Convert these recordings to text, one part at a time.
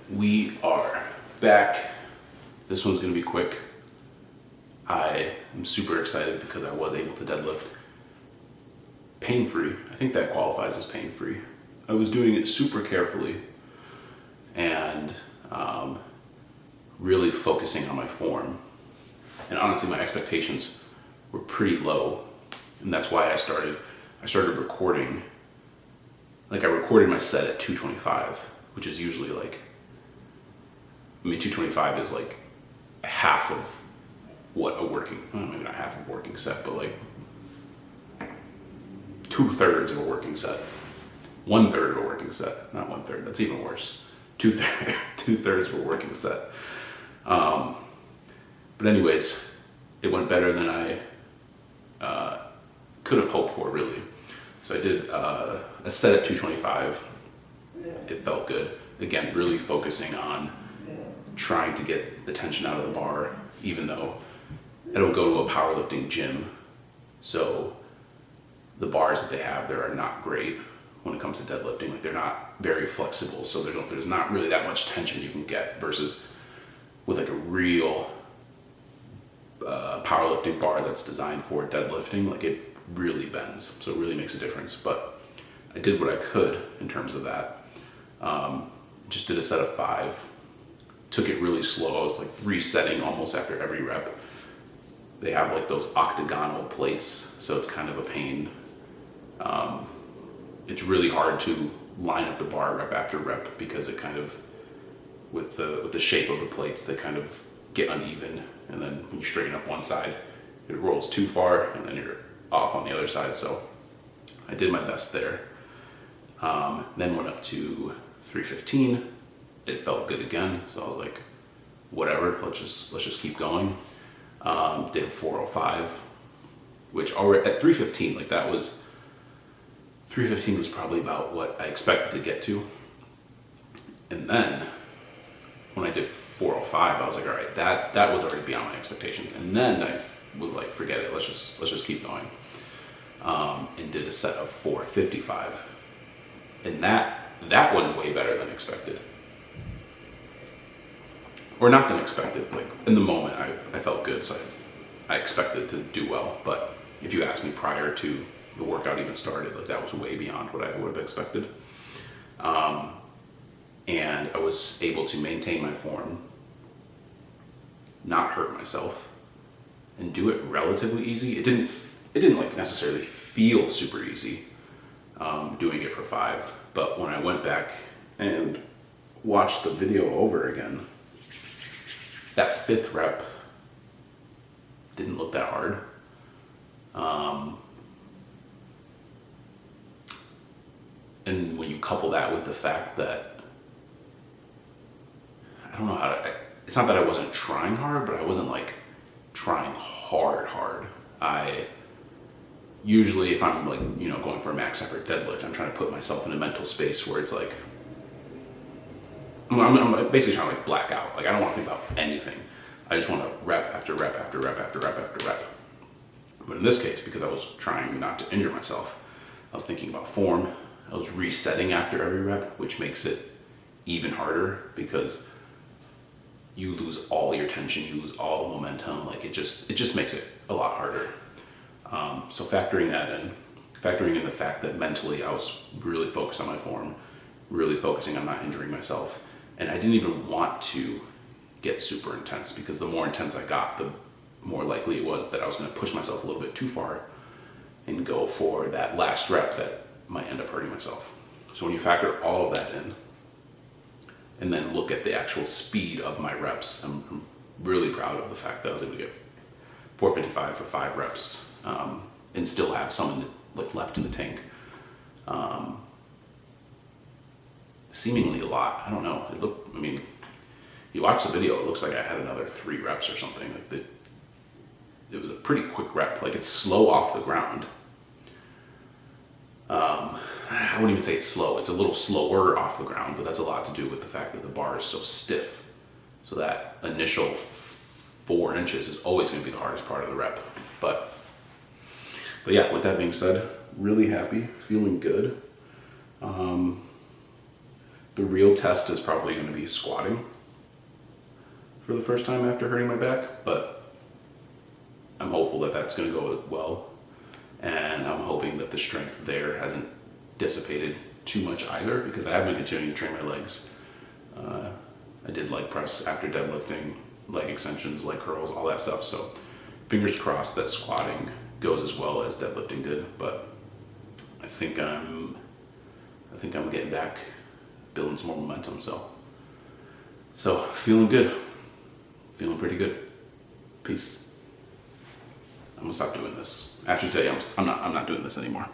We are back. This one's gonna be quick. I am super excited because I was able to deadlift pain-free. I think that qualifies as pain-free. I was doing it super carefully and really focusing on my form. And honestly, my expectations were pretty low. And that's why I started recording. Like, I recorded my set at 225, which is usually like, 225 is like half of what a working, well, maybe not half of a working set, but like 2/3 of a working set. 1/3 of a working set, not 1/3, that's even worse. 2/3 of a working set. But anyways, it went better than I could have hoped for, really. So I did a set at 225. It felt good. Again, really focusing on trying to get the tension out of the bar, even though I don't go to a powerlifting gym. So the bars that they have there are not great when it comes to deadlifting. Like, they're not very flexible, so there's not really that much tension you can get, versus with like a real powerlifting bar that's designed for deadlifting. Like, it really bends, so it really makes a difference. But I did what I could in terms of that. Just did a set of 5. Took it really slow. I was like resetting almost after every rep. They have like those octagonal plates, so it's kind of a pain. It's really hard to line up the bar rep after rep because it kind of, with the shape of the plates, they kind of get uneven, and then when you straighten up one side, it rolls too far, and then you're off on the other side. So I did my best there. Then went up to 315. It felt good again, so I was like, whatever, let's just keep going. Did a 405, which already at 315, like, 315 was probably about what I expected to get to. And then when I did 405, I was like, all right, that was already beyond my expectations. And then I was like, forget it, let's just keep going. And did a set of 455, and that went way better than expected. Or not than expected. Like, in the moment, I felt good, so I expected to do well. But if you asked me prior to the workout even started, like, that was way beyond what I would have expected. And I was able to maintain my form, not hurt myself, and do it relatively easy. It didn't like necessarily feel super easy doing it for 5, but when I went back and watched the video over again, that 5th rep didn't look that hard. And when you couple that with the fact that, I don't know how to, it's not that I wasn't trying hard, but I wasn't like trying hard. I usually, if I'm like, going for a max effort deadlift, I'm trying to put myself in a mental space where it's like, I'm basically trying to like black out. Like, I don't want to think about anything. I just want to rep after rep after rep after rep after rep. But in this case, because I was trying not to injure myself, I was thinking about form. I was resetting after every rep, which makes it even harder because you lose all your tension, you lose all the momentum. Like, it just makes it a lot harder. So factoring in the fact that mentally I was really focused on my form, really focusing on not injuring myself. And I didn't even want to get super intense, because the more intense I got, the more likely it was that I was going to push myself a little bit too far and go for that last rep that might end up hurting myself. So when you factor all of that in, and then look at the actual speed of my reps, I'm really proud of the fact that I was able to get 455 for 5 reps, and still have some left in the tank. Seemingly a lot. I don't know. You watch the video, it looks like I had another 3 reps or something. Like, it was a pretty quick rep. Like, it's slow off the ground. I wouldn't even say it's slow. It's a little slower off the ground, but that's a lot to do with the fact that the bar is so stiff. So that initial 4 inches is always going to be the hardest part of the rep. But yeah, with that being said, really happy, feeling good. The real test is probably going to be squatting for the first time after hurting my back, but I'm hopeful that that's going to go well, and I'm hoping that the strength there hasn't dissipated too much either, because I have been continuing to train my legs. I did leg press after deadlifting, leg extensions, leg curls, all that stuff, so fingers crossed that squatting goes as well as deadlifting did. But I think I'm getting back, building some more momentum, so feeling good, feeling pretty good. Peace. I'm gonna stop doing this. Actually, today I'm not doing this anymore.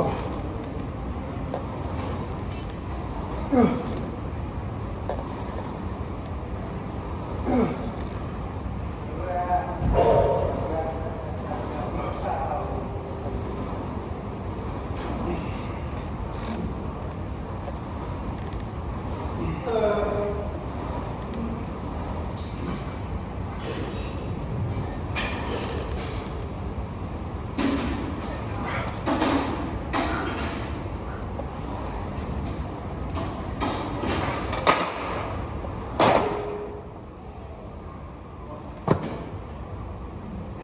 Oh.